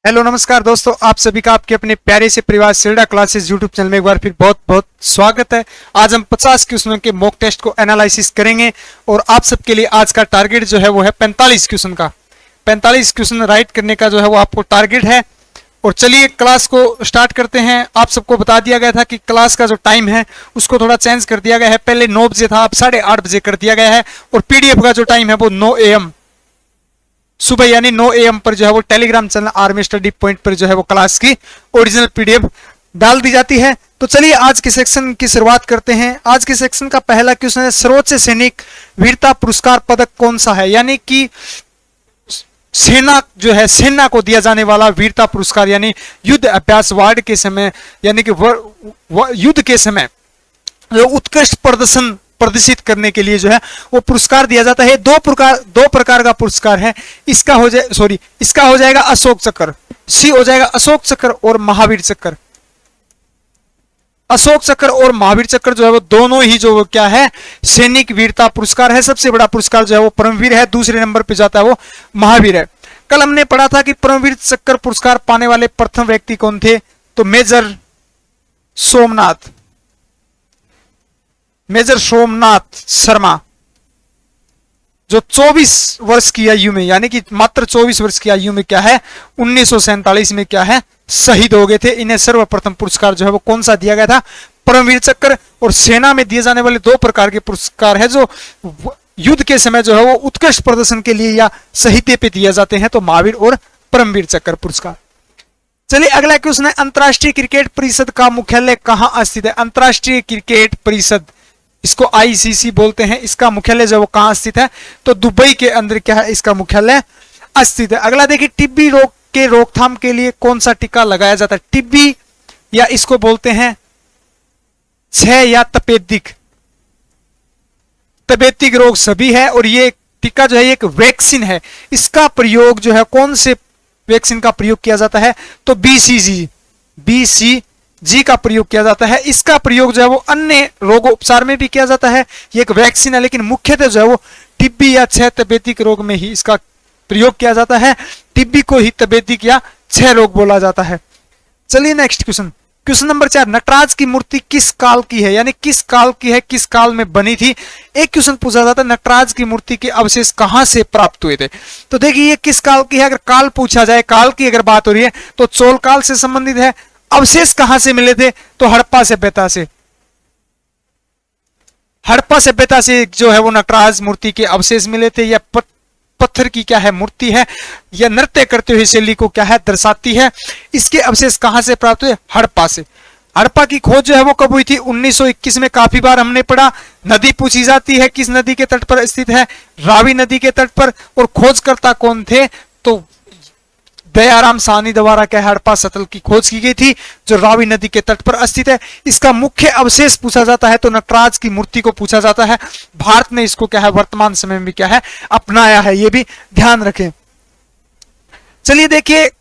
Hello नमस्कार दोस्तों, आप सभी का आपके अपने प्यारे से परिवार सेल्डा क्लासेस यूट्यूब चैनल में एक बार फिर बहुत बहुत स्वागत है। आज हम 50 क्वेश्चनों के मॉक टेस्ट को एनालिसिस करेंगे और आप सबके लिए आज का टारगेट जो है वो है 45 क्वेश्चन का। 45 क्वेश्चन राइट करने का जो है वो आपको टारगेट है। और चलिए क्लास को स्टार्ट करते हैं। आप सबको बता दिया गया था कि क्लास का जो टाइम है उसको थोड़ा चेंज कर दिया गया है। पहले 9 बजे था, अब 8:30 बजे कर दिया गया है। और पीडीएफ का जो टाइम है वो 9 AM सुबह यानी 9 AM पर जो है वो Telegram channel army study point पर जो है वो क्लास की ओरिजिनल पीडीएफ डाल दी जाती है। तो चलिए आज के सेक्शन की शुरुआत करते हैं। आज के सेक्शन का पहला क्वेश्चन है, सर्वोच्च सैनिक वीरता पुरस्कार पदक कौन सा है? यानी कि सेना जो है, सेना को दिया जाने वाला वीरता पुरस्कार यानी युद्ध अभ्यास वार्ड के समय यानी कि युद्ध के समय जो उत्कृष्ट प्रदर्शन प्रदर्शित करने के लिए जो है वो पुरस्कार दिया जाता है। दो प्रकार का पुरस्कार है। इसका हो जाएगा अशोक चक्र, सी हो जाएगा अशोक चक्र और महावीर चक्र। अशोक चक्र और महावीर चक्र जो है वो दोनों ही जो क्या है, सैनिक वीरता पुरस्कार है। सबसे बड़ा पुरस्कार जो है वो परमवीर है, दूसरे नंबर पे जाता है वो महावीर है। कल हमने पढ़ा था कि परमवीर चक्र पुरस्कार पाने वाले प्रथम व्यक्ति कौन थे? तो मेजर सोमनाथ शर्मा, जो 24 वर्ष की आयु में यानी कि मात्र 24 वर्ष की आयु में क्या है 1947 में क्या है शहीद हो गए थे। इन्हें सर्वप्रथम पुरस्कार जो है वो कौन सा दिया गया था? परमवीर चक्र। और सेना में दिए जाने वाले दो प्रकार के पुरस्कार है जो युद्ध के समय जो है वो उत्कृष्ट प्रदर्शन के लिए या शहीदे पे दिए जाते हैं, तो महावीर और परमवीर चक्र पुरस्कार। चलिए अगला क्वेश्चन है, अंतरराष्ट्रीय क्रिकेट परिषद का मुख्यालय कहां स्थित है? अंतरराष्ट्रीय क्रिकेट परिषद, इसको ICC बोलते हैं, इसका मुख्यालय जो वो कहां स्थित है? तो दुबई के अंदर क्या है इसका मुख्यालय स्थित है। अगला देखिए, टीबी रोग के रोकथाम के लिए कौन सा टीका लगाया जाता है? टीबी या इसको बोलते हैं क्षय या तपेदिक रोग सभी है। और ये टीका जो है एक वैक्सीन है। इसका प्रयोग जो है कौन से वैक्सीन का प्रयोग किया जाता है? तो BCG का प्रयोग किया जाता है। इसका प्रयोग जो है वो अन्य रोगोपचार में भी किया जाता है। ये एक वैक्सीन है, लेकिन मुख्यतः जो है वो टीबी या क्षय तपेदिक रोग में ही इसका प्रयोग किया जाता है। टीबी को ही तपेदिक या क्षय रोग बोला जाता है। चलिए नेक्स्ट क्वेश्चन नंबर 4, नटराज की मूर्ति किस काल की है? यानी किस काल की है, किस काल में बनी थी? एक क्वेश्चन पूछा जाता है, नटराज की मूर्ति के अवशेष कहां से प्राप्त हुए थे? तो देखिए ये किस काल की है। अगर काल पूछा जाए, काल की अगर बात हो रही है तो चोल काल से संबंधित है। अवशेष कहां से मिले थे? तो हड़प्पा सभ्यता से जो है वो नटराज मूर्ति के अवशेष मिले थे। या पत्थर की क्या है मूर्ति है, यह नृत्य करते हुए शैली को क्या है दर्शाती है। इसके अवशेष कहां से प्राप्त हुए? हड़प्पा से। हड़प्पा की खोज जो है वो कब हुई थी? 1921 में। काफी बार हमने पढ़ा। नदी पूछी जाती है, किस नदी के तट पर स्थित है? रावी नदी के तट पर। और खोजकर्ता कौन थे? तो दयाराम साहनी द्वारा क्या हड़प्पा सतल की खोज की गई थी, जो रावी नदी के तट पर स्थित है। इसका मुख्य अवशेष पूछा जाता है तो नटराज की मूर्ति को पूछा जाता है। भारत ने इसको क्या है वर्तमान समय में क्या है अपनाया है, ये भी ध्यान रखें। चलिए देखिए,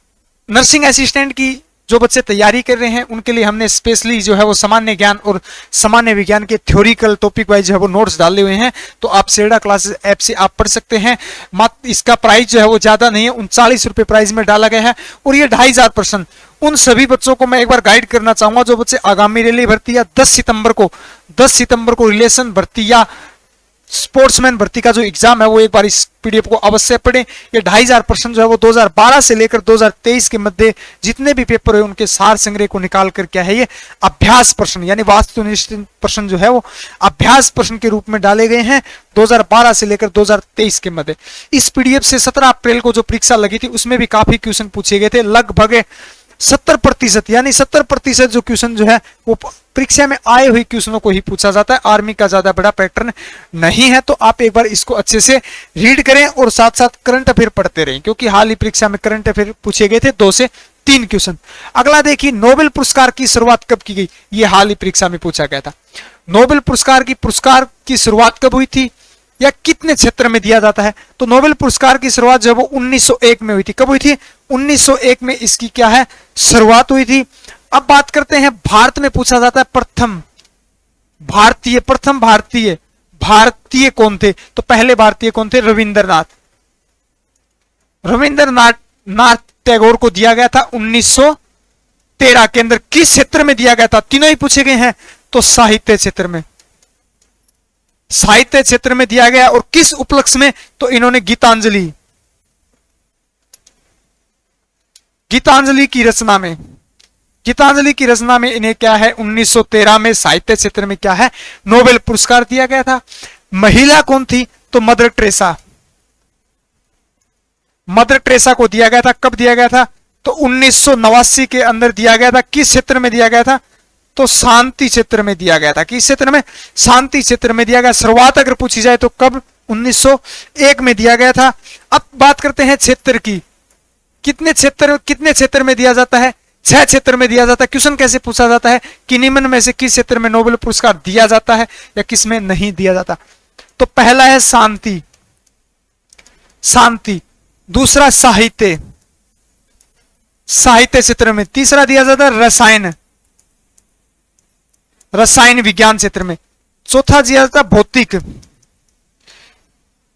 नर्सिंग असिस्टेंट की जो बच्चे तैयारी कर रहे हैं उनके लिए हमने स्पेशली जो है वो सामान्य ज्ञान और सामान्य विज्ञान के थ्योरिकल टॉपिक वाइज जो है वो नोट्स डाले हुए हैं। तो आप सेल्डा क्लासेस ऐप से आप पढ़ सकते हैं। मात्र इसका प्राइस जो है वो ज्यादा नहीं है, 39 रुपए प्राइस में डाला गया है। और ये 2500% उन सभी बच्चों को मैं एक बार गाइड करना चाहूंगा जो बच्चे आगामी रेलवे भर्ती या 10 सितंबर को रिलेशन भर्ती या स्पोर्ट्समैन भर्ती का जो एग्जाम है वो एक बार इस पीडीएफ को अवश्य पढ़ें। ये 2500% जो है वो 2012 से लेकर 2023 के मध्य जितने भी पेपर है उनके सार संग्रह को निकाल कर क्या है ये अभ्यास प्रश्न यानी वास्तुनिष्ठ प्रश्न जो है वो अभ्यास प्रश्न के रूप में डाले गए हैं 2012 से लेकर 2023 के मध्य। इस पीडीएफ से 17 अप्रैल को जो परीक्षा लगी थी उसमें भी काफी क्वेश्चन पूछे गए थे। लगभग 70% यानी 70% जो क्वेश्चन जो है वो परीक्षा में आए हुए क्वेश्चनों को ही पूछा जाता है। आर्मी का ज्यादा बड़ा पैटर्न नहीं है। तो आप एक बार इसको अच्छे से रीड करें और साथ साथ करंट अफेयर पढ़ते रहें, क्योंकि हाल ही परीक्षा में करंट अफेयर पूछे गए थे 2 से 3 क्वेश्चन। अगला देखिए, नोबेल पुरस्कार की शुरुआत कब की गई? ये हाल ही परीक्षा में पूछा गया था। नोबेल पुरस्कार की शुरुआत कब हुई थी या कितने क्षेत्र में दिया जाता है? तो नोबेल पुरस्कार की शुरुआत जो है वो 1901 में हुई थी। कब हुई थी? 1901 में इसकी क्या है शुरुआत हुई थी। अब बात करते हैं, भारत में पूछा जाता है प्रथम भारतीय कौन थे? तो पहले भारतीय कौन थे? रविंद्रनाथ टैगोर को दिया गया था 1913 के अंदर। किस क्षेत्र में दिया गया था? तीनों ही पूछे गए हैं। तो साहित्य क्षेत्र में, साहित्य क्षेत्र में दिया गया। और किस उपलक्ष्य में? तो इन्होंने गीतांजलि, गीतांजलि की रचना में, गीतांजलि की रचना में इन्हें क्या है 1913 में साहित्य क्षेत्र में क्या है नोबेल पुरस्कार दिया गया था। महिला कौन थी? तो मदर टेरेसा, मदर टेरेसा को दिया गया था। कब दिया गया था? तो 1989 के अंदर दिया गया था। किस क्षेत्र में दिया गया था? तो शांति क्षेत्र में दिया गया था। किस क्षेत्र में? शांति क्षेत्र में दिया गया। शुरुआत अगर पूछी जाए तो कब? 1901 में दिया गया था। अब बात करते हैं क्षेत्र की। कितने क्षेत्र में दिया जाता है? 6 क्षेत्र में दिया जाता है। क्वेश्चन कैसे पूछा जाता है कि निम्न में से किस क्षेत्र में नोबेल पुरस्कार दिया जाता है या किस में नहीं दिया जाता? तो पहला है शांति, शांति। दूसरा साहित्य, साहित्य क्षेत्र में। तीसरा दिया जाता है रसायन, रसायन विज्ञान क्षेत्र में। चौथा दिया जाता है भौतिक,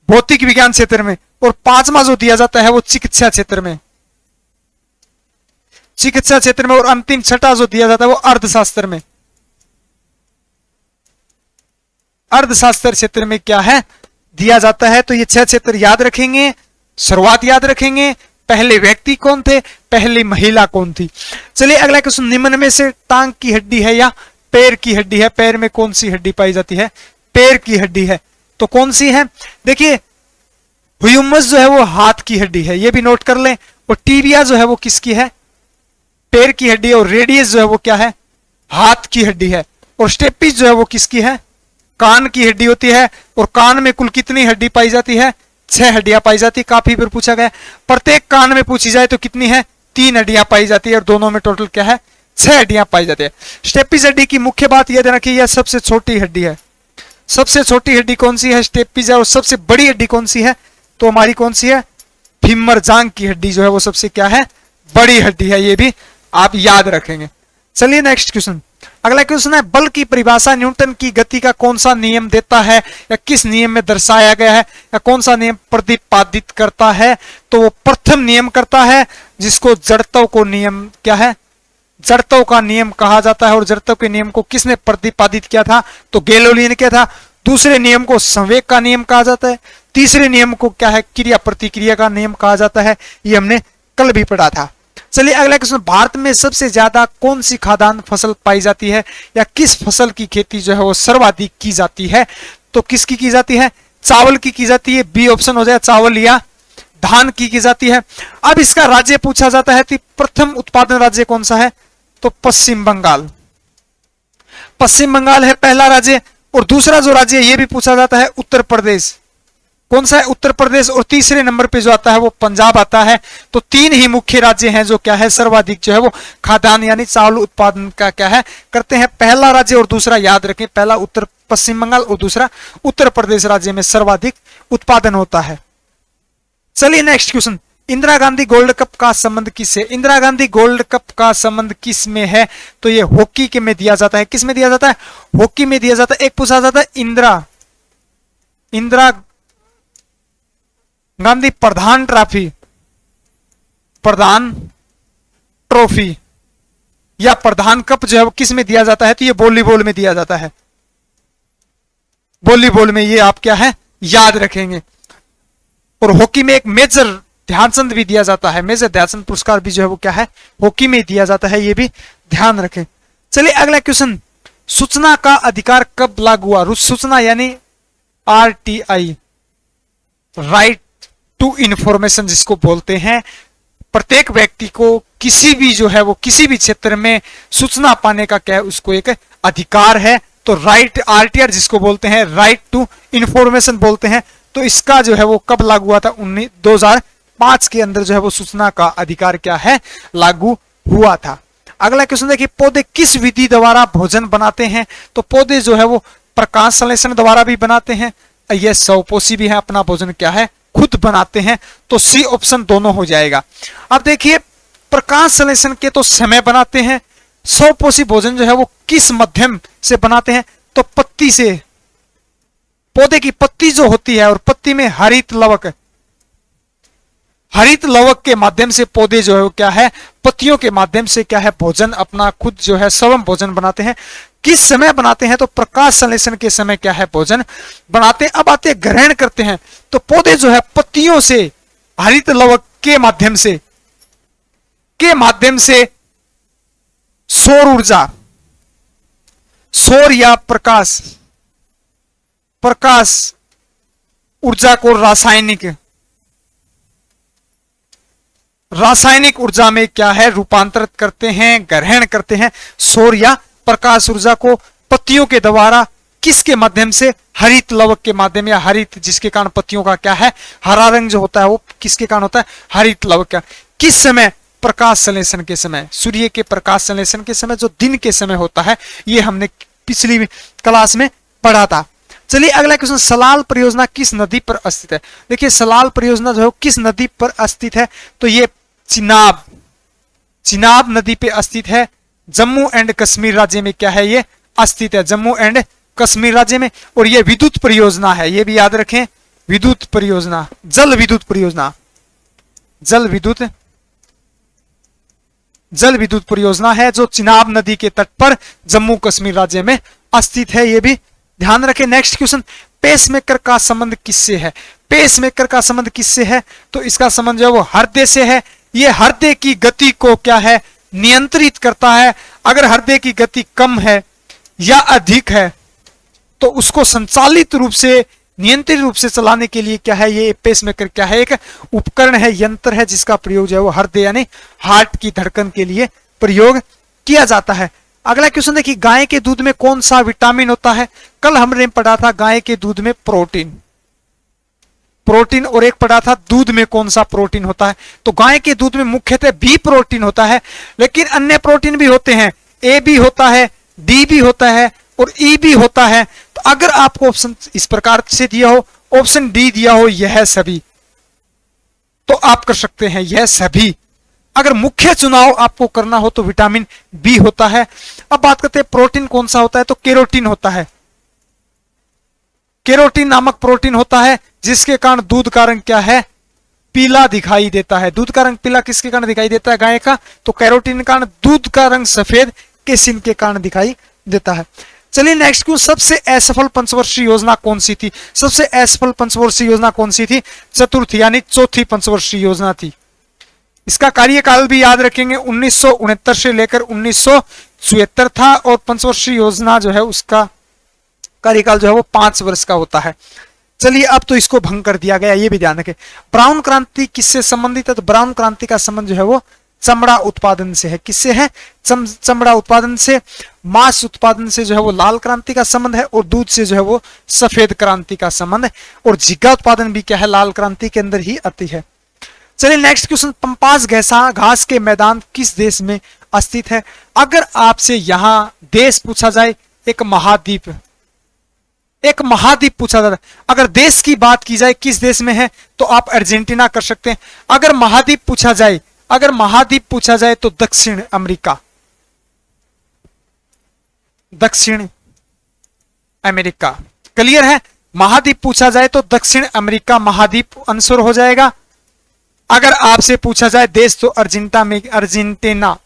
भौतिक विज्ञान क्षेत्र में। और पांचवा जो दिया जाता है वो चिकित्सा क्षेत्र में, चिकित्सा क्षेत्र में। और अंतिम छठा जो दिया जाता है वो अर्थशास्त्र में, अर्थशास्त्र क्षेत्र में क्या है दिया जाता है। तो ये 6 क्षेत्र याद रखेंगे। शुरुआत याद रखेंगे। पहले व्यक्ति कौन थे? पहली महिला कौन थी? चलिए अगला क्वेश्चन। निम्न में से टांग की हड्डी है या पैर की हड्डी है? पैर में कौन सी हड्डी पाई जाती है? पैर की हड्डी है। तो कौन सी है? देखिए ह्यूमस जो है वो हाथ की हड्डी है, ये भी नोट कर लें। और टीबिया जो है वो किसकी है? पैर की हड्डी है। और रेडियस जो है वो क्या है? हाथ की हड्डी है। और स्टेपिस जो है वो किसकी है? कान की हड्डी होती है। और कान में कुल कितनी हड्डी पाई जाती है? 6 हड्डियां पाई जाती है। काफी बार पूछा गया। प्रत्येक कान में पूछी जाए तो कितनी है? 3 हड्डियां पाई जाती है। और दोनों में टोटल क्या है? 6 हड्डियां पाई जाती है। स्टेपिस हड्डी की मुख्य बात यह ध्यान रखिए, यह सबसे छोटी हड्डी है। सबसे छोटी हड्डी कौन सी है? स्टेपिस है। और सबसे बड़ी हड्डी कौन सी है? तो हमारी कौन सी है? फीमर, जांग की हड्डी जो है वो सबसे क्या है? बड़ी हड्डी है। ये भी आप याद रखेंगे। चलिए नेक्स्ट क्वेश्चन। अगला क्वेश्चन है बल की परिभाषा न्यूटन की गति का कौन सा नियम देता है या किस नियम में दर्शाया गया है या कौन सा नियम प्रतिपादित करता है? तो वो प्रथम नियम करता है जिसको जड़त्व को नियम क्या है? जड़त्व का नियम कहा जाता है। और जड़त्व के नियम को किसने प्रतिपादित किया था? तो गैलीलियो ने किया था। दूसरे नियम को संवेग का नियम कहा जाता है। तीसरे नियम को क्या है? क्रिया प्रतिक्रिया का नियम कहा जाता है। ये हमने कल भी पढ़ा था। चलिए अगला क्वेश्चन। भारत में सबसे ज्यादा कौन सी खाद्यान्न फसल पाई जाती है या किस फसल की खेती जो है वो सर्वाधिक की जाती है? तो किसकी की जाती है? चावल की जाती है। बी ऑप्शन हो जाए, चावल या धान की जाती है। अब इसका राज्य पूछा जाता है कि प्रथम उत्पादन राज्य कौन सा है? तो पश्चिम बंगाल, पश्चिम बंगाल है पहला राज्य। और दूसरा जो राज्य ये भी पूछा जाता है उत्तर प्रदेश। कौन सा है? उत्तर प्रदेश। और तीसरे नंबर पे जो आता है वो पंजाब आता है। तो 3 ही मुख्य राज्य हैं जो क्या है सर्वाधिक जो है वो खाद्यान्न यानी चावल उत्पादन का क्या है करते हैं। पहला राज्य और दूसरा याद रखें, पहला उत्तर पश्चिम बंगाल और दूसरा उत्तर प्रदेश राज्य में सर्वाधिक उत्पादन होता है। चलिए next question. Indira Gandhi gold cup का संबंध किससे? इंदिरा गांधी गोल्ड कप का संबंध किस में है? तो ये हॉकी के में दिया जाता है। किस में दिया जाता है? हॉकी में दिया जाता है। एक पूछा जाता है इंदिरा गांधी प्रधान ट्रॉफी या प्रधान कप जो है वो किस में दिया जाता है? तो ये वॉलीबॉल में दिया जाता है। वॉलीबॉल में ये आप क्या है याद रखेंगे। और हॉकी में एक मेजर ध्यानचंद भी दिया जाता है। मेजर ध्यानचंद पुरस्कार भी जो है वो क्या है हॉकी में दिया जाता है। ये भी ध्यान रखें। चलिए अगला क्वेश्चन। सूचना का अधिकार कब लागू हुआ? सूचना यानी RTI, राइट टू इंफॉर्मेशन जिसको बोलते हैं। प्रत्येक व्यक्ति को किसी भी जो है वो किसी भी क्षेत्र में सूचना पाने का क्या है उसको एक अधिकार है। तो राइट RTR जिसको बोलते हैं राइट टू इंफॉर्मेशन बोलते हैं। तो इसका जो है वो कब लागू हुआ था? 2005 के अंदर जो है वो सूचना का अधिकार क्या है लागू हुआ था। अगला क्वेश्चन देखिए। पौधे किस विधि द्वारा भोजन बनाते हैं? तो पौधे जो है वो प्रकाश संश्लेषण द्वारा भी बनाते हैं। ये स्वपोषी भी है, अपना भोजन क्या है खुद बनाते हैं। तो सी ऑप्शन दोनों हो जाएगा। अब देखिए प्रकाश संश्लेषण के तो समय बनाते हैं। स्वपोषी भोजन जो है वो किस माध्यम से बनाते हैं? तो पत्ती से। पौधे की पत्ती जो होती है और पत्ती में हरित लवक, हरित लवक के माध्यम से पौधे जो है वो क्या है, पत्तियों के माध्यम से क्या है, भोजन अपना खुद जो है स्वयं भोजन बनाते हैं। किस समय बनाते हैं, तो प्रकाश संश्लेषण के समय क्या है, भोजन बनाते हैं। अब आते हैं ग्रहण करते हैं, तो पौधे जो है पत्तियों से हरित लवक के माध्यम से सौर ऊर्जा, सौर या प्रकाश ऊर्जा को रासायनिक ऊर्जा में क्या है, रूपांतरित करते हैं, ग्रहण करते हैं। सौर या प्रकाश ऊर्जा को पत्तियों के द्वारा, किसके माध्यम से, हरित लवक के माध्यम, या हरित जिसके कारण पत्तियों का क्या है, हरा रंग जो होता है वो किसके कारण होता है, हरित लवक का। किस समय, प्रकाश संश्लेषण के समय, सूर्य के प्रकाश संश्लेषण के समय, जो दिन के समय होता है। ये हमने पिछली क्लास में पढ़ा था। चलिए अगला क्वेश्चन, सलाल परियोजना किस नदी पर स्थित है। देखिए सलाल परियोजना जो है किस नदी पर स्थित है, तो ये चिनाब नदी पे स्थित है। जम्मू एंड कश्मीर राज्य में क्या है, ये स्थित है, जम्मू एंड कश्मीर राज्य में। और ये विद्युत परियोजना है, ये भी याद रखें, विद्युत परियोजना, जल विद्युत परियोजना, जल विद्युत परियोजना है जो चिनाब नदी के तट पर जम्मू कश्मीर राज्य में स्थित है, ये भी ध्यान रखें। नेक्स्ट क्वेश्चन, पेसमेकर का संबंध किससे है। पेसमेकर का संबंध किससे है, तो इसका संबंध जो है वो हृदय से है। ये हृदय की गति को क्या है, नियंत्रित करता है। अगर हृदय की गति कम है या अधिक है तो उसको संचालित रूप से, नियंत्रित रूप से चलाने के लिए क्या है, ये पेसमेकर क्या है, एक उपकरण है, यंत्र है, जिसका प्रयोग जो है वो हृदय यानी हार्ट की धड़कन के लिए प्रयोग किया जाता है। अगला क्वेश्चन देखिए, गाय के दूध में कौन सा विटामिन होता है। कल हमने पढ़ा था गाय के दूध में प्रोटीन, और एक पढ़ा था दूध में कौन सा प्रोटीन होता है। तो गाय के दूध में मुख्यतः बी प्रोटीन होता है, लेकिन अन्य प्रोटीन भी होते हैं, ए भी होता है, डी भी होता है और ई भी होता है। तो अगर आपको ऑप्शन इस प्रकार से दिया हो, ऑप्शन डी दिया हो यह सभी, तो आप कर सकते हैं यह सभी। अगर मुख्य चुनाव आपको करना हो तो विटामिन बी होता है। अब बात करते हैं प्रोटीन कौन सा होता है, तो केरोटीन होता है। केरोटीन नामक प्रोटीन होता है जिसके कारण दूध का रंग क्या है, पीला दिखाई देता है। दूध का रंग पीला किसके कारण दिखाई देता है, गाय का, तो कैरोटीन के कारण। दूध का रंग सफेद केसिन के कारण दिखाई देता है। चलिए नेक्स्ट क्वेश्चन, सबसे असफल पंचवर्षीय योजना कौन सी थी। सबसे असफल पंचवर्षीय योजना कौन सी थी, चतुर्थी यानी चौथी पंचवर्षीय योजना थी। इसका कार्यकाल भी याद रखेंगे, 1969 से लेकर 1974 था। और पंचवर्षीय योजना जो है उसका कार्यकाल जो है वो 5 वर्ष का होता है। चलिए अब तो इसको भंग कर दिया गया, ये भी ध्यान रखें। ब्राउन क्रांति किससे संबंधित है, तो ब्राउन क्रांति का संबंध जो है वो चमड़ा उत्पादन से है। किससे है, चमड़ा उत्पादन से। मांस उत्पादन से जो है वो लाल क्रांति का संबंध है, और दूध से जो है वो सफेद क्रांति का संबंध है। और झिग्गा उत्पादन भी क्या है, लाल क्रांति के अंदर ही आती है। चलिए नेक्स्ट क्वेश्चन, पंपास घास के मैदान किस देश में स्थित है। अगर आपसे यहां देश पूछा जाए, एक महाद्वीप पूछा जाता है। अगर देश की बात की जाए किस देश में है, तो आप अर्जेंटीना कर सकते हैं। अगर महाद्वीप पूछा जाए तो दक्षिण अमेरिका। क्लियर है, महाद्वीप पूछा जाए तो दक्षिण अमेरिका महाद्वीप आंसर हो जाएगा। अगर आपसे पूछा जाए देश तो अर्जेंटीना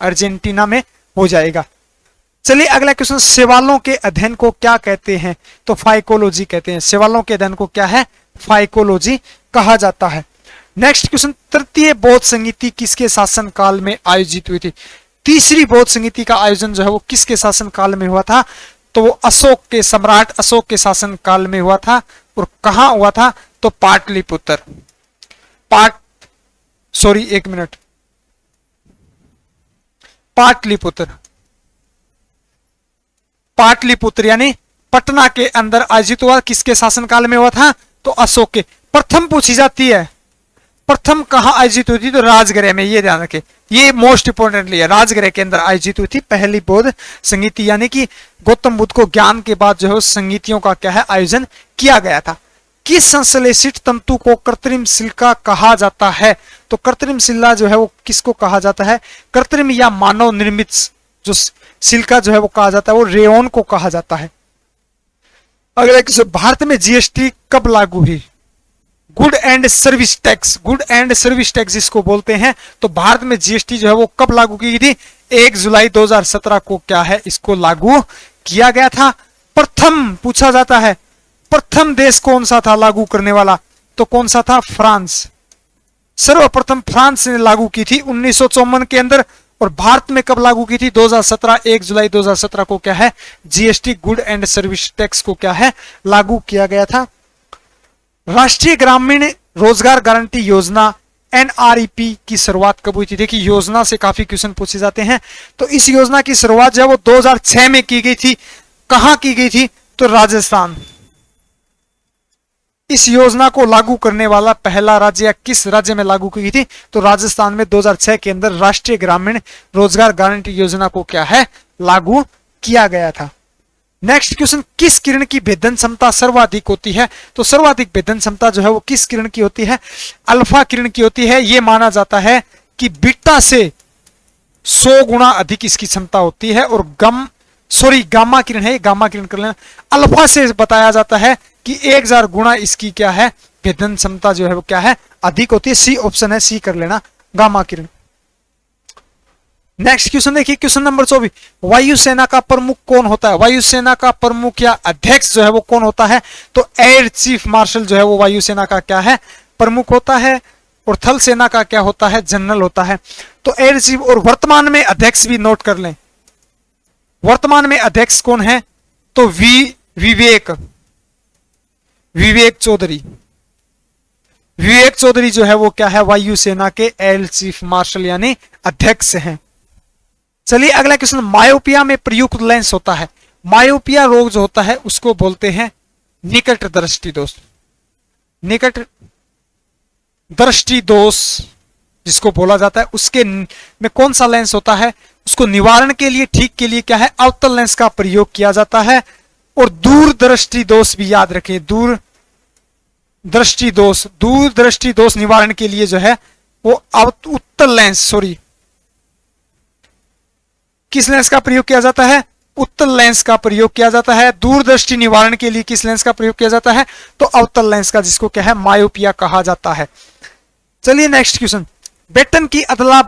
में हो जाएगा। चलिए अगला क्वेश्चन, शैवालों के अध्ययन को क्या कहते हैं, तो फाइकोलॉजी कहते हैं। शैवालों के अध्ययन को क्या है, फाइकोलॉजी कहा जाता है। नेक्स्ट क्वेश्चन, तृतीय बौद्ध संगीति किसके शासन काल में आयोजित हुई थी। तीसरी बौद्ध संगीति का आयोजन जो है वो किसके शासन काल में हुआ था, तो वो सम्राट अशोक के शासन काल में हुआ था। और कहां हुआ था, तो पाटलिपुत्र यानी पटना के अंदर आयोजित हुआ। किसके शासनकाल में हुआ था, तो अशोक के। प्रथम पूछी जाती है, प्रथम कहां आयोजित हुई थी, तो राजगृह में। ये ध्यान रखें, ये मोस्ट इंपोर्टेंटली है, राजगृह के अंदर आयोजित हुई थी पहली बौद्ध संगीति। यानी कि गौतम बुद्ध को ज्ञान के बाद जो है संगीतियों का क्या है, आयोजन किया गया था। किस संश्लेषित तंतु को कृत्रिम सिलिका कहा जाता है, तो कृत्रिम सिल्ला जो है वो किसको कहा जाता है, कृत्रिम या मानव निर्मित जो सिलिका जो है वो कहा जाता है, वो रेयन को कहा जाता है। अगला क्वेश्चन, भारत में जीएसटी कब लागू हुई। Good and service tax, good and service tax जिसको बोलते हैं, तो भारत में जीएसटी जो है वो कब लागू की गई थी? 1 जुलाई 2017 को क्या है, इसको लागू किया गया था। प्रथम पूछा जाता है, प्रथम देश कौन सा था लागू करने वाला? तो कौन सा था? फ्रांस। सर्वप्रथम फ्रांस ने लागू की थी 1954 के अंदर। और भारत में कब लागू की थी? 2017, 1 जुलाई 2017 को क्या है, GST good and service tax को क्या है, लागू किया गया था। राष्ट्रीय ग्रामीण रोजगार गारंटी योजना एनआरईपी की शुरुआत कब हुई थी? देखिए योजना से काफी क्वेश्चन पूछे जाते हैं। तो इस योजना की शुरुआत जो है वो 2006 में की गई थी। कहां की गई थी? तो राजस्थान। इस योजना को लागू करने वाला पहला राज्य या किस राज्य में लागू की गई थी? तो राजस्थान में 2006 के अंदर राष्ट्रीय ग्रामीण रोजगार गारंटी योजना को क्या है, लागू किया गया था। नेक्स्ट क्वेश्चन, किस किरण की भेदन क्षमता सर्वाधिक होती है? तो सर्वाधिक भेदन क्षमता जो है वो किस किरण की होती है? अल्फा किरण की होती है। यह माना जाता है कि बीटा से 100 गुना अधिक इसकी क्षमता होती है। और गामा किरण है, गामा किरण कर लेना। अल्फा से बताया जाता है कि 1000 गुना इसकी क्या है, भेदन क्षमता जो है वो क्या है, अधिक होती है। सी ऑप्शन है, सी कर लेना, गामा किरण। नेक्स्ट क्वेश्चन देखिए, क्वेश्चन नंबर 24, वायुसेना का प्रमुख कौन होता है? वायुसेना का प्रमुख या अध्यक्ष जो है वो कौन होता है? तो एयर चीफ मार्शल जो है वो वायुसेना का क्या है, प्रमुख होता है। और थल सेना का क्या होता है, जनरल होता है। तो एयर चीफ। और वर्तमान में अध्यक्ष भी नोट कर लें, वर्तमान में अध्यक्ष कौन है? तो विवेक चौधरी। विवेक चौधरी जो है वो क्या है, वायुसेना के एयर चीफ मार्शल यानी अध्यक्ष हैं। चलिए अगला क्वेश्चन, मायोपिया में प्रयुक्त लेंस होता है। मायोपिया रोग जो होता है उसको बोलते हैं निकट दृष्टि दोष। निकट दृष्टि दोष जिसको बोला जाता है, उसके में कौन सा लेंस होता है? उसको निवारण के लिए, ठीक के लिए क्या है, अवतल लेंस का प्रयोग किया जाता है। और दूर दृष्टि दोष भी याद रखें, दूर दृष्टि दोष निवारण के लिए जो है वो उत्तल लेंस, सॉरी, किस लेंस का प्रयोग किया जाता है? उत्तल लेंस का प्रयोग किया जाता है। दूरदृष्टि निवारण के लिए किस लेंस का प्रयोग किया जाता है? तो अवतल लेंस का, जिसको क्या है, मायोपिया कहा जाता है। चलिए नेक्स्ट क्वेश्चन, बेटन की अदला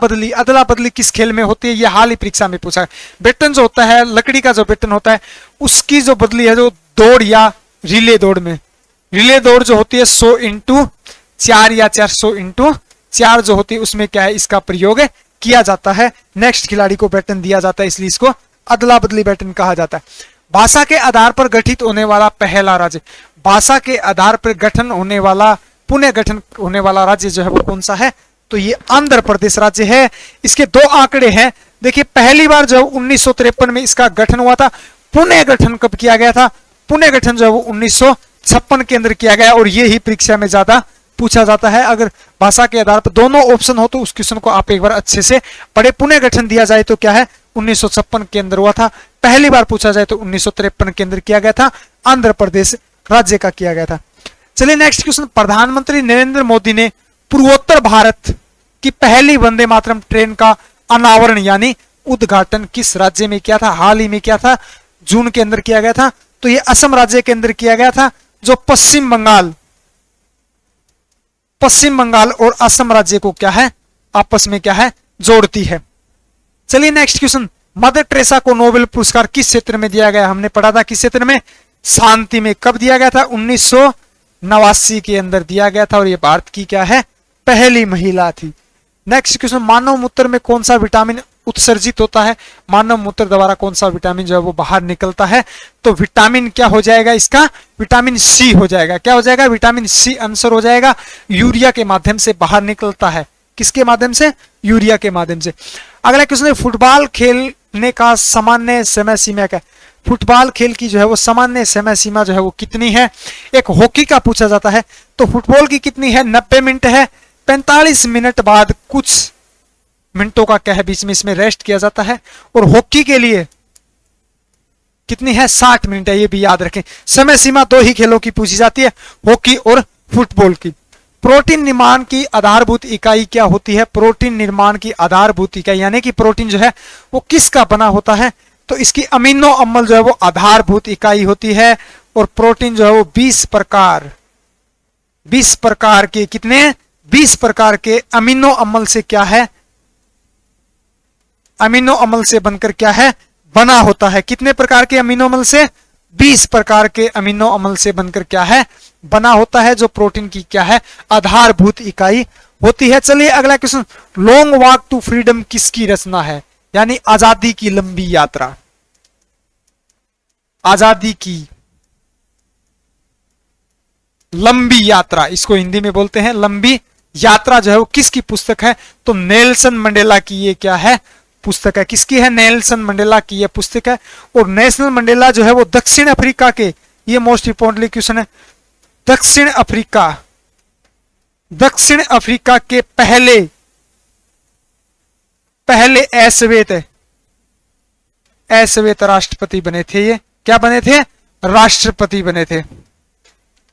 बदली किस खेल में होती है? यह हाल ही परीक्षा में पूछा है। बेटन जो होता है, लकड़ी का जो बेटन होता है, उसकी जो बदली है जो दौड़ या रिले दौड़ में, रिले दौड़ जो होती है 100 × 4 या 400 × 4 जो होती है, उसमें क्या है, इसका प्रयोग किया जाता है। नेक्स्ट खिलाड़ी को बैटन दिया जाता है, इसलिए इसको अदला बदली बैटन कहा जाता है। भाषा के आधार पर गठित होने वाला पहला राज्य, भाषा के आधार पर गठन होने वाला, पुनः गठन होने वाला राज्य जो है वो कौन सा है? तो ये आंध्र प्रदेश राज्य है। इसके 2 आंकड़े हैं। देखिए पहली बार जो 1953 में इसका गठन हुआ था। पुनः गठन कब किया गया था? पुनः गठन जो है वो 1956 के अंदर किया गया। और ये ही परीक्षा में ज्यादा पूछा जाता है। अगर भाषा के आधार पर दोनों ऑप्शन हो तो उस क्वेश्चन को आप एक बार अच्छे से पढ़े। पुनः गठन दिया जाए तो क्या है, 1956 के अंदर हुआ था। पहली बार पूछा जाए तो 1953 के अंदर किया गया था, आंध्र प्रदेश राज्य का किया गया था। चलिए नेक्स्ट क्वेश्चन, प्रधानमंत्री नरेंद्र मोदी ने पूर्वोत्तर भारत की पहली वंदे मातरम ट्रेन का अनावरण यानी उद्घाटन किस राज्य में किया था? हाल ही में किया था, जून के अंदर किया गया था। तो यह असम राज्य के अंदर किया गया था, जो पश्चिम बंगाल और असम राज्य को क्या है, आपस में क्या है, जोड़ती है। चलिए नेक्स्ट क्वेश्चन, मदर टेरेसा को नोबेल पुरस्कार किस क्षेत्र में दिया गया? हमने पढ़ा था किस क्षेत्र में, शांति में। कब दिया गया था? 1989 के अंदर दिया गया था। और ये भारत की क्या है, पहली महिला थी। नेक्स्ट क्वेश्चन, मानव मूत्र में कौन सा विटामिन उत्सर्जित होता है? मानव मूत्र द्वारा कौन सा विटामिन जो है वो बाहर निकलता है? तो विटामिन क्या हो जाएगा इसका, विटामिन सी हो जाएगा। क्या हो जाएगा? विटामिन सी आंसर हो जाएगा। यूरिया के माध्यम से बाहर निकलता है। किसके माध्यम से? यूरिया के माध्यम से। अगला क्वेश्चन है, फुटबॉल खेलने का सामान्य समय सीमा क्या? फुटबॉल खेल की जो है वो सामान्य समय सीमा जो है वो कितनी है? एक हॉकी का पूछा जाता है तो फुटबॉल की कितनी है? 90 मिनट है। 45 मिनट बाद कुछ मिनटों का क्या है, बीच में इसमें रेस्ट किया जाता है। और हॉकी के लिए कितनी है? 60 मिनट है। ये भी याद रखें। समय सीमा 2 ही खेलों की पूछी जाती है, हॉकी और फुटबॉल की। प्रोटीन निर्माण की आधारभूत इकाई क्या होती है? प्रोटीन निर्माण की आधारभूत इकाई यानी कि प्रोटीन जो है वो किसका बना होता है? तो इसकी अमीनो अम्ल जो है वो आधारभूत इकाई होती है। और प्रोटीन जो है वो 20 प्रकार 20 प्रकार के, कितने, 20 प्रकार के अमीनो अम्ल से क्या है, अमीनो अम्ल से बनकर क्या है, बना होता है। कितने प्रकार के अमीनो अम्ल से, 20 प्रकार के अमीनो अम्ल से बनकर क्या है, बना होता है, जो प्रोटीन की क्या है, आधारभूत इकाई होती है। चलिए अगला question, long walk to freedom किसकी रचना है, यानी आजादी की लंबी यात्रा, आजादी की लंबी यात्रा, इसको हिंदी में बोलते हैं लंबी यात्रा, जो है वो किसकी पुस्तक है, तो नेल्सन मंडेला की ये क्या है, पुस्तक है। किसकी है, नेल्सन मंडेला की ये पुस्तक है। और नेल्सन मंडेला जो है वो दक्षिण अफ्रीका के, ये मोस्ट इंपोर्टेंटली क्वेश्चन है, दक्षिण अफ्रीका के पहले अश्वेत राष्ट्रपति बने थे। ये क्या बने थे, राष्ट्रपति बने थे,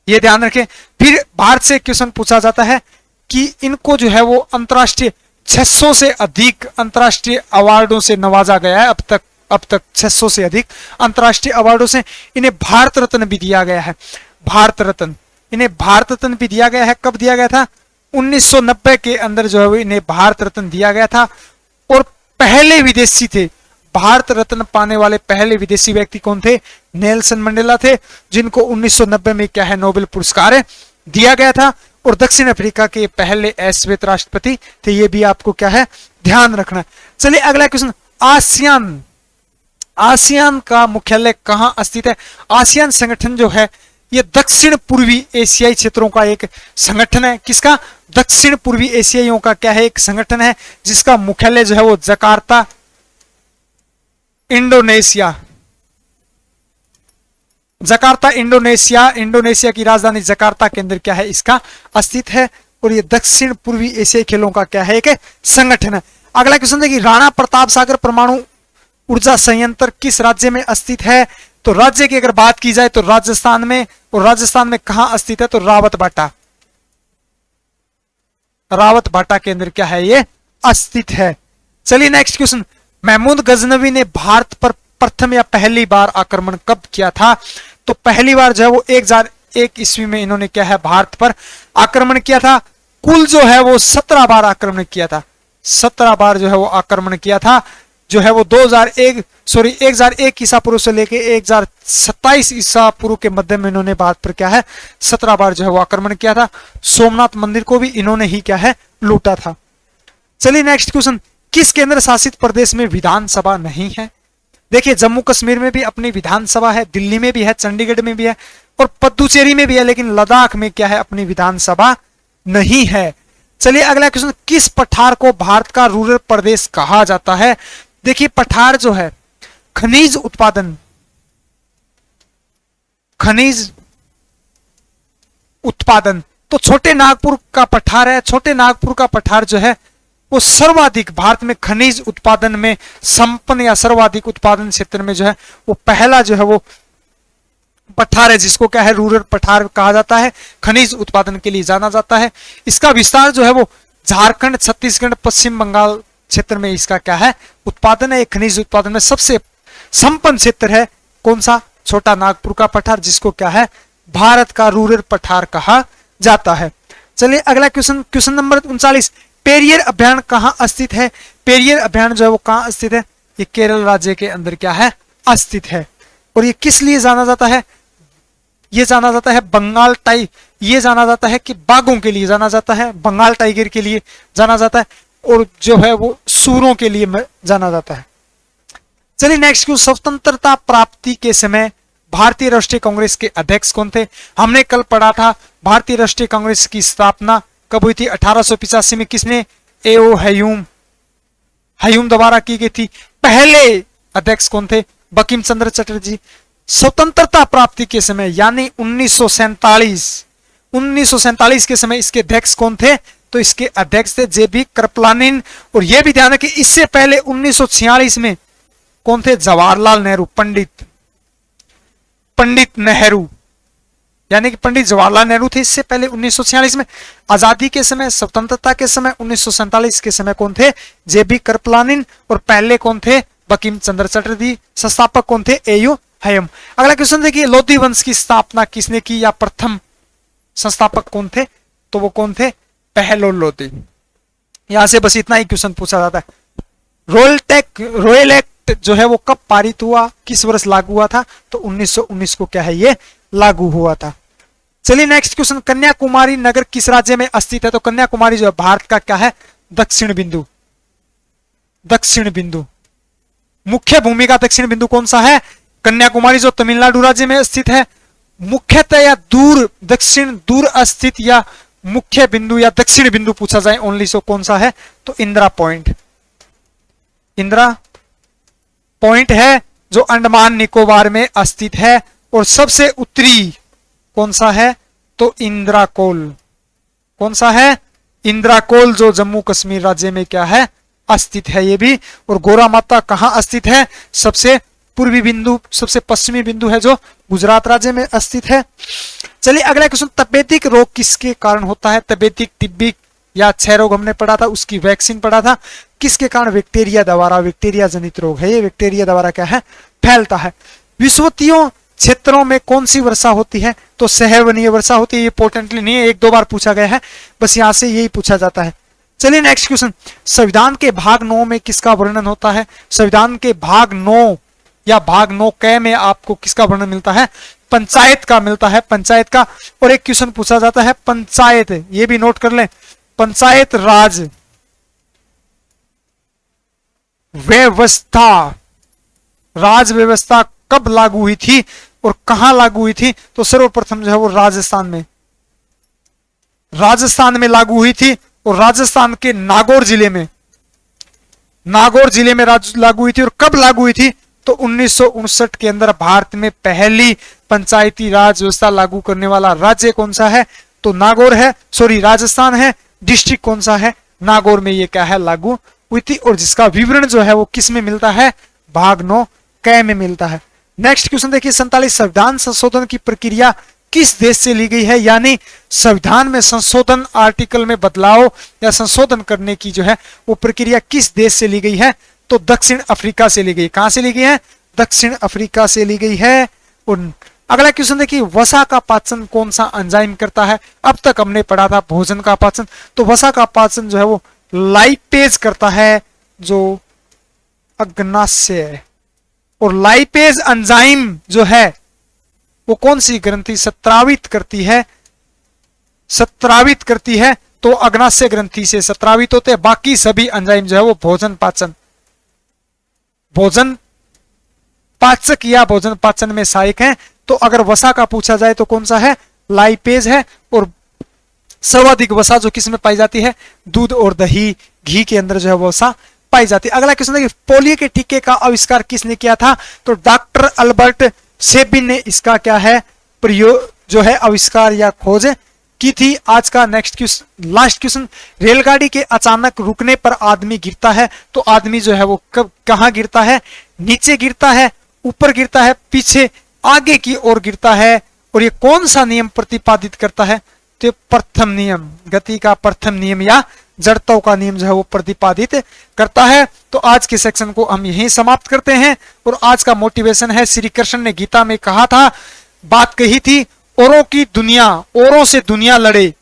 ये ध्यान रखें। फिर भारत से क्वेश्चन पूछा जाता है कि इनको जो है वो अंतरराष्ट्रीय 600 से अधिक अंतरराष्ट्रीय अवार्डों से नवाजा गया है। अब तक 600 से अधिक अंतरराष्ट्रीय अवार्डों से इन्हें भारत रत्न भी दिया गया है। भारत रत्न, इन्हें भारत रत्न भी दिया गया है। कब दिया गया था, 1990 के अंदर जो है वो इन्हें भारत रत्न दिया गया था। और पहले विदेशी थे, भारत रत्न पाने वाले पहले विदेशी व्यक्ति कौन थे, नेल्सन मंडेला थे, जिनको 1990 में क्या है, नोबेल पुरस्कार दिया गया था। और दक्षिण अफ्रीका के पहले अश्वेत राष्ट्रपति थे, ये भी आपको क्या है, ध्यान रखना। चलिए अगला क्वेश्चन, आसियान का मुख्यालय कहां स्थित है। आसियान संगठन जो है ये दक्षिण पूर्वी एशियाई क्षेत्रों का एक संगठन है। किसका, दक्षिण पूर्वी एशियाइयों का क्या है, एक संगठन है, जिसका मुख्यालय जो है वो जकार्ता, इंडोनेशिया की राजधानी जकार्ता के अंदर क्या है, इसका अस्तित्व है। और ये दक्षिण पूर्वी एशियाई खेलों का क्या है, एक संगठन है। अगला क्वेश्चन देखिए, राणा प्रताप सागर परमाणु ऊर्जा संयंत्र किस राज्य में स्थित है। तो राज्य की अगर बात की जाए तो राजस्थान में, और राजस्थान में कहां स्थित है, तो रावत बाटा के अंदर क्या है, ये स्थित है। चलिए नेक्स्ट क्वेश्चन, महमूद गजनवी ने भारत पर प्रथम या पहली बार आक्रमण कब किया था। तो पहली बार जो है वो 1001 ईस्वी में इन्होंने क्या है, भारत पर आक्रमण किया था। कुल जो है वो 17 बार आक्रमण किया था, 17 बार जो है वो आक्रमण किया था, जो है वो 1001 ईसा पूर्व से लेके 1027 ईसा पूर्व के मध्य में इन्होंने भारत पर क्या है, 17 बार जो है वो आक्रमण किया था। सोमनाथ मंदिर को भी इन्होंने ही क्या है, लूटा था। चलिए नेक्स्ट क्वेश्चन, किस केंद्र शासित प्रदेश में विधानसभा नहीं है। देखिए जम्मू कश्मीर में भी अपनी विधानसभा है, दिल्ली में भी है, चंडीगढ़ में भी है, और पुडुचेरी में भी है, लेकिन लद्दाख में क्या है, अपनी विधानसभा नहीं है। चलिए अगला क्वेश्चन, किस पठार को भारत का रूरल प्रदेश कहा जाता है। देखिए पठार जो है खनिज उत्पादन, तो छोटे नागपुर का पठार है। छोटे नागपुर का पठार जो है वो सर्वाधिक भारत में खनिज उत्पादन में संपन्न या सर्वाधिक उत्पादन क्षेत्र में जो है वो पहला जो है वो पठार है, जिसको क्या है, रूरल पठार कहा जाता है, खनिज उत्पादन के लिए जाना जाता है। इसका विस्तार जो है वो झारखंड, छत्तीसगढ़, पश्चिम बंगाल क्षेत्र में इसका क्या है, उत्पादन है। खनिज उत्पादन में सबसे संपन्न क्षेत्र है कौन सा, छोटा नागपुर का पठार, जिसको क्या है, भारत का रूरल पठार कहा जाता है। चलिए अगला क्वेश्चन नंबर 39, पेरियर अभ्यारण्य कहां स्थित है। पेरियर अभ्यारण्य जो है वो कहां स्थित है, ये केरल राज्य के अंदर क्या है, स्थित है। और ये किस लिए जाना जाता है, ये जाना जाता है बंगाल टाइगर, ये जाना जाता है कि बाघों के लिए जाना जाता है, बंगाल टाइगर के लिए जाना जाता है, और जो है वो सूरों के लिए जाना जाता है। चलिए नेक्स्ट क्वेश्चन, स्वतंत्रता प्राप्ति के समय भारतीय राष्ट्रीय कांग्रेस के अध्यक्ष कौन थे। हमने कल पढ़ा था भारतीय राष्ट्रीय कांग्रेस की स्थापना कब हुई थी, 1885 में। किसने, एओ हयूम द्वारा की गई थी। पहले अध्यक्ष कौन थे, बंकिम चंद्र चटर्जी। स्वतंत्रता प्राप्ति के समय यानी 1947 के समय इसके अध्यक्ष कौन थे, तो इसके अध्यक्ष थे जेबी कृपलानी। और यह भी ध्यान रखिए इससे पहले 1946 में कौन थे, जवाहरलाल नेहरू, पंडित नेहरू, यानी कि पंडित जवाहरलाल नेहरू थे इससे पहले 1946 में। आजादी के समय, स्वतंत्रता के समय 1947 के समय कौन थे, जेबी कृपलानी। और पहले कौन थे, बंकिम चंद्र चटर्जी। संस्थापक कौन थे, एयू हयूम। अगला क्वेश्चन देखिए, लोधी वंश की स्थापना किसने की या प्रथम संस्थापक कौन थे? तो वो कौन थे? पहलोल लोधी। यहां से बस इतना ही क्वेश्चन पूछा जाता है। रॉयल एक्ट जो है वो कब पारित हुआ, किस वर्ष लागू हुआ था? तो 1919 को क्या है ये लागू हुआ था। चलिए नेक्स्ट क्वेश्चन, कन्याकुमारी नगर किस राज्य में स्थित है? तो कन्याकुमारी जो है भारत का क्या है? दक्षिण बिंदु। दक्षिण बिंदु, मुख्य भूमि का दक्षिण बिंदु कौन सा है? कन्याकुमारी जो तमिलनाडु राज्य में स्थित है। मुख्यतः या दूर, दक्षिण दूर स्थित या मुख्य बिंदु या दक्षिण बिंदु पूछा जाए ओनली सो कौन सा है? तो इंदिरा पॉइंट। इंदिरा पॉइंट है जो अंडमान निकोबार में स्थित है। और सबसे उत्तरी कौन सा है? तो इंदिरा कोल। कौन सा है? इंदिरा कोल जो जम्मू कश्मीर राज्य में क्या है? स्थित है ये भी। और गोरा माता कहां स्थित है? सबसे पूर्वी बिंदु, सबसे पश्चिमी बिंदु है जो गुजरात राज्य में स्थित है। चलिए अगला क्वेश्चन, तपेदिक रोग किसके कारण होता है? तपेदिक, टिब्बी या क्षय रोग हमने पढ़ा था, उसकी वैक्सीन पढ़ा था। किसके कारण? बैक्टीरिया द्वारा, बैक्टीरिया जनित रोग है ये, बैक्टीरिया द्वारा क्या है? फैलता है। विषुवतीय क्षेत्रों में कौन सी वर्षा होती है? तो सहवनीय वर्षा होती है। ये इंपॉर्टेंटली नहीं है, एक दो बार पूछा गया है, बस यहां से यही पूछा जाता है। चलिए नेक्स्ट क्वेश्चन, संविधान के भाग 9 में किसका वर्णन होता है? संविधान के भाग 9 या भाग 9 क में आपको किसका वर्णन मिलता है? पंचायत का मिलता है, पंचायत का। और एक क्वेश्चन पूछा जाता है पंचायत, ये भी नोट कर लें, पंचायत राज व्यवस्था, राज व्यवस्था कब लागू हुई थी और कहां लागू हुई थी? तो सर्वप्रथम जो है वो राजस्थान में, राजस्थान में लागू हुई थी। और राजस्थान के नागौर जिले में, नागौर जिले में लागू हुई थी। और कब लागू हुई थी? तो 1959 के अंदर भारत में पहली पंचायती राज व्यवस्था लागू करने वाला राज्य कौन सा है? तो नागौर है, सॉरी राजस्थान है। डिस्ट्रिक्ट कौन सा है? नागौर में ये क्या है? लागू हुई थी। और जिसका विवरण जो है वो किस में मिलता है? भाग 9 क में मिलता है। नेक्स्ट क्वेश्चन देखिए, 47 संविधान संशोधन की प्रक्रिया किस देश से ली गई है? यानी संविधान में संशोधन, आर्टिकल में बदलाव या संशोधन करने की जो है वो प्रक्रिया किस देश से ली गई है? तो दक्षिण अफ्रीका से ली गई। कहां से ली गई है? दक्षिण अफ्रीका से ली गई है। और अगला क्वेश्चन देखिए, वसा का पाचन कौन सा एंजाइम करता है? अब तक हमने पढ़ा था भोजन का पाचन, तो वसा का पाचन जो है वो लाइपेज करता है, जो अग्नाशय है। और लाइपेज एंजाइम जो है वो कौन सी ग्रंथि स्रावित करती है? स्रावित करती है, तो अग्नाशय ग्रंथि से स्रावित होते हैं। बाकी सभी एंजाइम जो है वो भोजन पाचन, भोजन पाचक या भोजन पाचन में सहायक है। तो अगर वसा का पूछा जाए तो कौन सा है? लाइपेज है। और सर्वाधिक वसा जो किस में पाई जाती है? दूध और दही, घी के अंदर जो है वसा पाई जाती है। अगला क्वेश्चन देखिए, पोलियो के टीके का आविष्कार किसने किया था? तो डॉक्टर अल्बर्ट सेबिन ने इसका क्या है? प्रयोग जो है आविष्कार या खोज की थी। आज का नेक्स्ट क्वेश्चन, लास्ट क्वेश्चन, रेलगाड़ी के अचानक रुकने पर आदमी गिरता है, तो आदमी जो है वो कब कहां गिरता है? नीचे गिरता है, ऊपर गिरता है, पीछे, आगे की ओर गिरता है। और ये कौन सा नियम प्रतिपादित करता है? तो प्रथम नियम, गति का प्रथम नियम या जड़त्व का नियम जो है वो प्रतिपादित करता है। तो आज के सेक्शन को हम यहीं समाप्त करते हैं। और आज का मोटिवेशन है, श्री कृष्ण ने गीता में कहा था, बात कही थी, औरों की दुनिया, औरों से दुनिया लड़े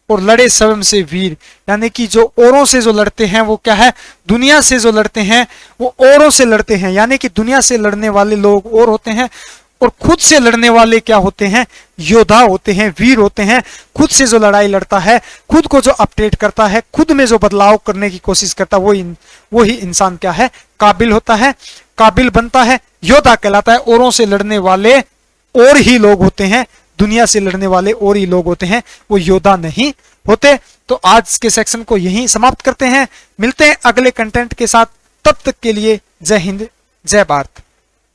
और लड़े स्वयं से वीर। यानी कि जो औरों से जो लड़ते हैं वो क्या है? दुनिया से जो लड़ते हैं वो औरों से लड़ते हैं। यानी कि दुनिया से लड़ने वाले लोग और होते हैं, और खुद से लड़ने वाले क्या होते हैं? योद्धा होते हैं, वीर होते हैं। खुद से जो लड़ाई लड़ता है, खुद को जो अपडेट करता है, खुद में जो बदलाव करने की कोशिश करता है, वो ही इंसान क्या है? काबिल होता है, काबिल बनता है, योद्धा कहलाता है। औरों से लड़ने वाले और ही लोग होते हैं, दुनिया से लड़ने वाले और ही लोग होते हैं, वो योद्धा नहीं होते। तो आज के सेक्शन को यहीं समाप्त करते हैं, मिलते हैं अगले कंटेंट के साथ। तब तक के लिए जय हिंद, जय भारत।